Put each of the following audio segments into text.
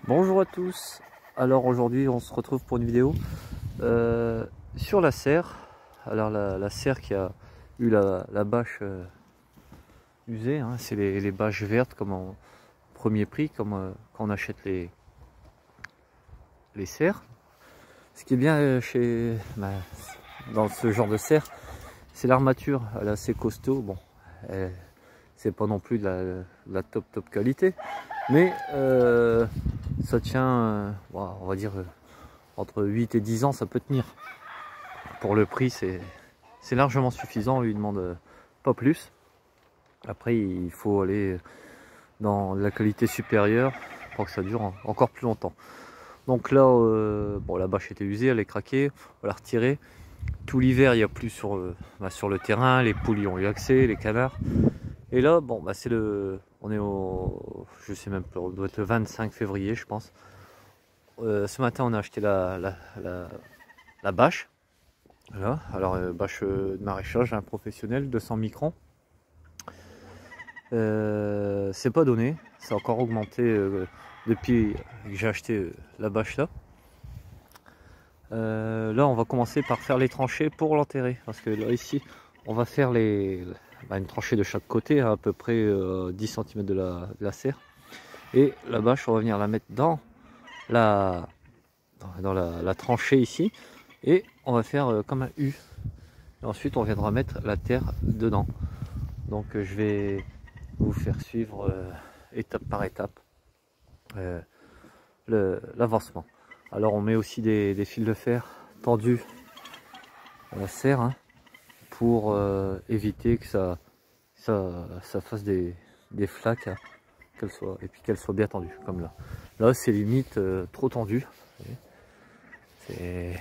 Bonjour à tous. Alors aujourd'hui on se retrouve pour une vidéo sur la serre. Alors la serre qui a eu la bâche usée, hein. C'est les bâches vertes comme en premier prix, comme quand on achète les serres. Ce qui est bien dans ce genre de serre, c'est l'armature. Elle est assez costaud. Bon, c'est pas non plus de la top qualité, mais ça tient, on va dire, entre 8 et 10 ans, ça peut tenir. Pour le prix, c'est largement suffisant, on lui demande pas plus. Après, il faut aller dans la qualité supérieure pour que ça dure encore plus longtemps. Donc là, bon, la bâche était usée, elle est craquée, on va la retirer. Tout l'hiver, il n'y a plus sur le terrain, les poules y ont eu accès, les canards. Et là, bon, on est je sais même pas, on doit être le 25 février, je pense. Ce matin, on a acheté la bâche. Voilà. Alors, bâche de maraîchage, un professionnel, 200 microns. C'est pas donné, ça a encore augmenté depuis que j'ai acheté la bâche là. Là, on va commencer par faire les tranchées pour l'enterrer. Parce que là, ici, on va faire une tranchée de chaque côté, à peu près 10 cm de la serre. Et la bâche, on va venir la mettre dans la tranchée ici. Et on va faire comme un U. Et ensuite, on viendra mettre la terre dedans. Donc, je vais vous faire suivre étape par étape l'avancement. Alors, on met aussi des fils de fer tendus à la serre, hein, pour éviter que ça fasse des flaques, hein, qu'elle soit bien tendue, comme là. Là, c'est limite trop tendu. C'est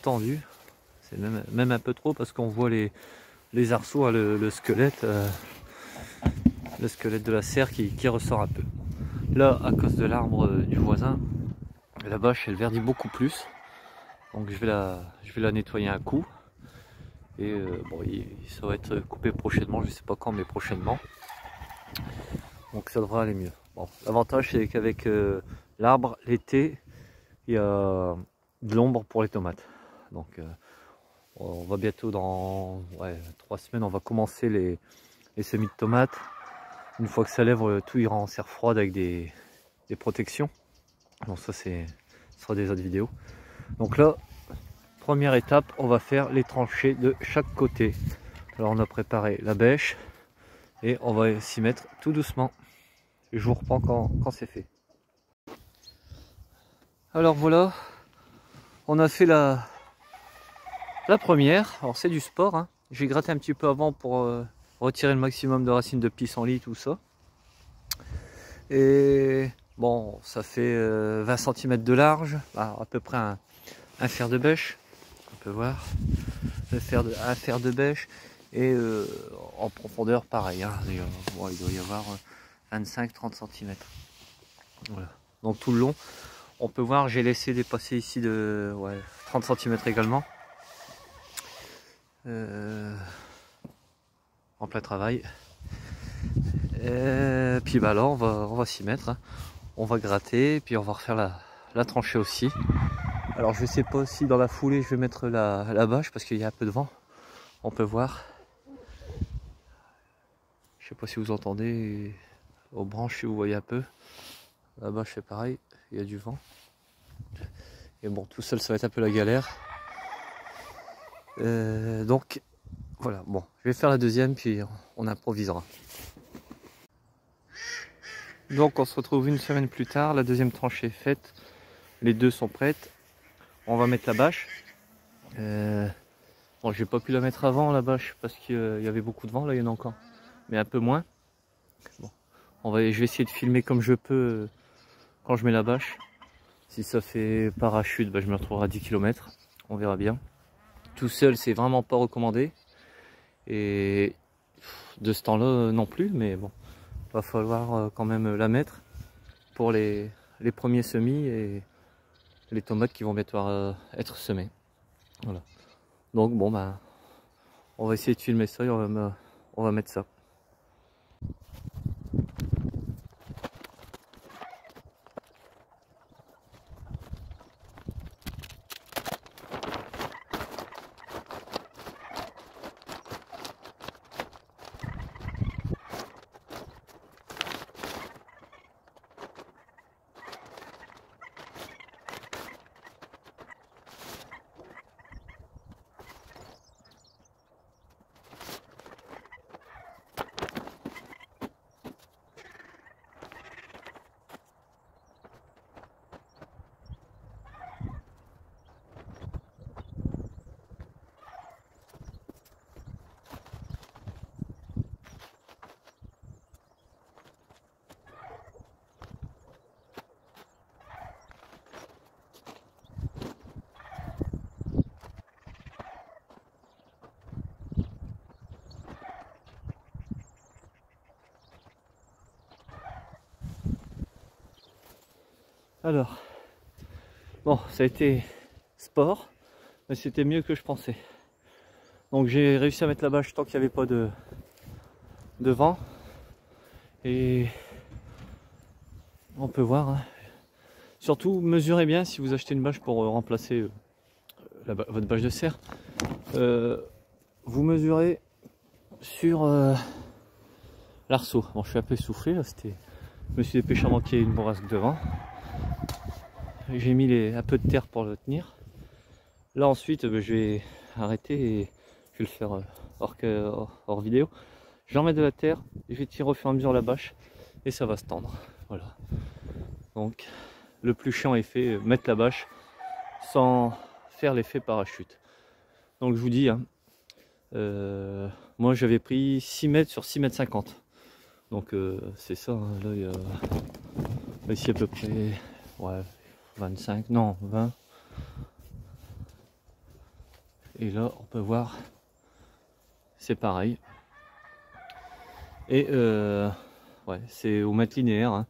tendu, c'est même un peu trop parce qu'on voit les arceaux, hein, le squelette de la serre qui ressort un peu. Là, à cause de l'arbre du voisin, la bâche elle verdit beaucoup plus. Donc je vais la nettoyer un coup. Et bon, ça va être coupé prochainement, je sais pas quand, mais prochainement. Donc ça devrait aller mieux. Bon, l'avantage c'est qu'avec l'arbre, l'été, il y a de l'ombre pour les tomates. Donc on va bientôt, dans 3 semaines, on va commencer les semis de tomates. Une fois que ça lève, tout ira en serre froide avec des protections. Donc ça, ce sera des autres vidéos. Donc là, première étape, on va faire les tranchées de chaque côté. Alors on a préparé la bêche et on va s'y mettre tout doucement. Je vous reprends quand c'est fait. Alors voilà, on a fait la première. Alors c'est du sport, hein. J'ai gratté un petit peu avant pour retirer le maximum de racines de pissenlit, tout ça. Et bon, ça fait 20 cm de large, à peu près un fer de bêche. On peut voir un fer de bêche. Et en profondeur pareil, hein. Il doit y avoir 25-30 cm. Voilà. Donc tout le long, on peut voir, j'ai laissé dépasser ici de 30 cm également. En plein travail. Et puis là on va s'y mettre, hein. On va gratter, puis on va refaire la tranchée aussi. Alors je sais pas si dans la foulée je vais mettre la bâche parce qu'il y a un peu de vent. On peut voir. Je sais pas si vous entendez aux branches, si vous voyez un peu. La bâche c'est pareil, il y a du vent. Et bon, tout seul ça va être un peu la galère. Donc voilà, bon, je vais faire la deuxième puis on improvisera. Donc on se retrouve une semaine plus tard, la deuxième tranchée est faite. Les deux sont prêtes. On va mettre la bâche. Bon, j'ai pas pu la mettre avant la bâche parce qu'il y avait beaucoup de vent, là il y en a encore, mais un peu moins. Bon, je vais essayer de filmer comme je peux quand je mets la bâche. Si ça fait parachute, je me retrouverai à 10 km, on verra bien. Tout seul, c'est vraiment pas recommandé. Et de ce temps-là non plus, mais bon, va falloir quand même la mettre pour les premiers semis et les tomates qui vont bientôt être semées. Voilà. Donc bon, on va essayer de filmer ça et on va mettre ça. Alors, bon, ça a été sport, mais c'était mieux que je pensais. Donc j'ai réussi à mettre la bâche tant qu'il n'y avait pas de vent. Et on peut voir, hein. Surtout mesurez bien si vous achetez une bâche pour remplacer votre bâche de serre. Vous mesurez sur l'arceau. Bon, je suis un peu essoufflé là, je me suis dépêché à manquer une bourrasque de vent. J'ai mis un peu de terre pour le tenir. Là ensuite je vais arrêter et je vais le faire hors vidéo. Je vais en mettre de la terre et je vais tirer au fur et à mesure la bâche et ça va se tendre. Voilà. Donc le plus chiant est fait, mettre la bâche sans faire l'effet parachute. Donc je vous dis, hein, moi j'avais pris 6 mètres sur 6 mètres 50. Donc c'est ça, hein, là il y a ici à peu près ouais, 25, non 20. Et là on peut voir, c'est pareil. Et ouais, c'est au mètre linéaire, hein.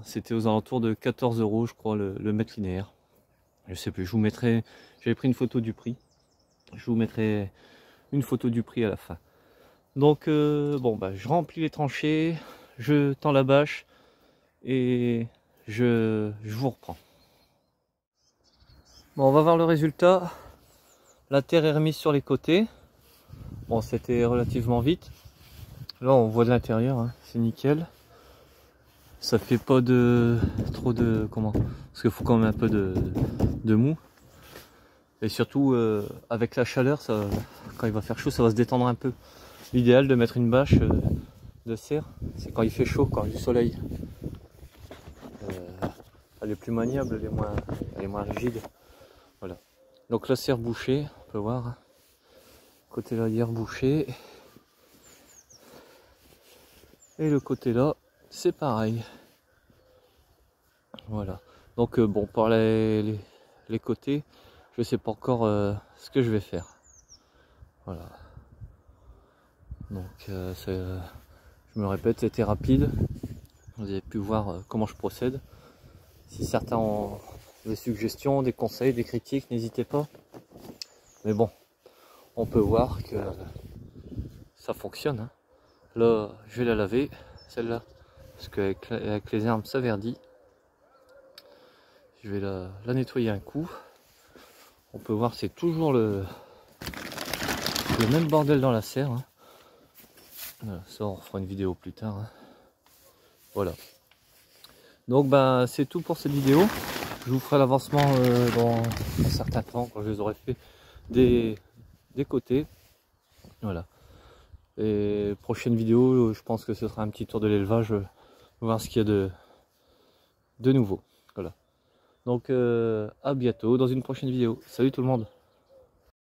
C'était aux alentours de 14 € je crois le mètre linéaire. Je sais plus, je vous mettrai, j'avais pris une photo du prix. Je vous mettrai une photo du prix à la fin. Donc bon bah je remplis les tranchées, je tends la bâche et je vous reprends. Bon, on va voir le résultat. La terre est remise sur les côtés. Bon, c'était relativement vite. Là on voit de l'intérieur, hein, c'est nickel. Ça fait pas trop de comment, parce qu'il faut quand même un peu de mou. Et surtout avec la chaleur, ça, quand il va faire chaud, ça va se détendre un peu. L'idéal de mettre une bâche de serre, c'est quand il fait chaud, quand il y a du soleil. Elle est plus maniable, elle est moins rigide. Voilà. Donc la serre bouchée, on peut voir. Côté là, hier bouché. Et le côté là, c'est pareil. Voilà. Donc bon, par les côtés, je sais pas encore ce que je vais faire. Voilà. Donc je me répète, c'était rapide. Vous avez pu voir comment je procède. Si certains ont des suggestions, des conseils, des critiques, n'hésitez pas. Mais bon, on peut voir que ça fonctionne, hein. Là, je vais la laver, celle-là, parce qu'avec les herbes ça verdit. Je vais la nettoyer un coup. On peut voir, c'est toujours le même bordel dans la serre, hein. Voilà, ça on fera une vidéo plus tard, hein. Voilà. Donc ben c'est tout pour cette vidéo. Je vous ferai l'avancement dans un certain temps, quand je les aurai fait des côtés. Voilà. Et prochaine vidéo, je pense que ce sera un petit tour de l'élevage, voir ce qu'il y a de nouveau. Voilà. Donc à bientôt dans une prochaine vidéo. Salut tout le monde.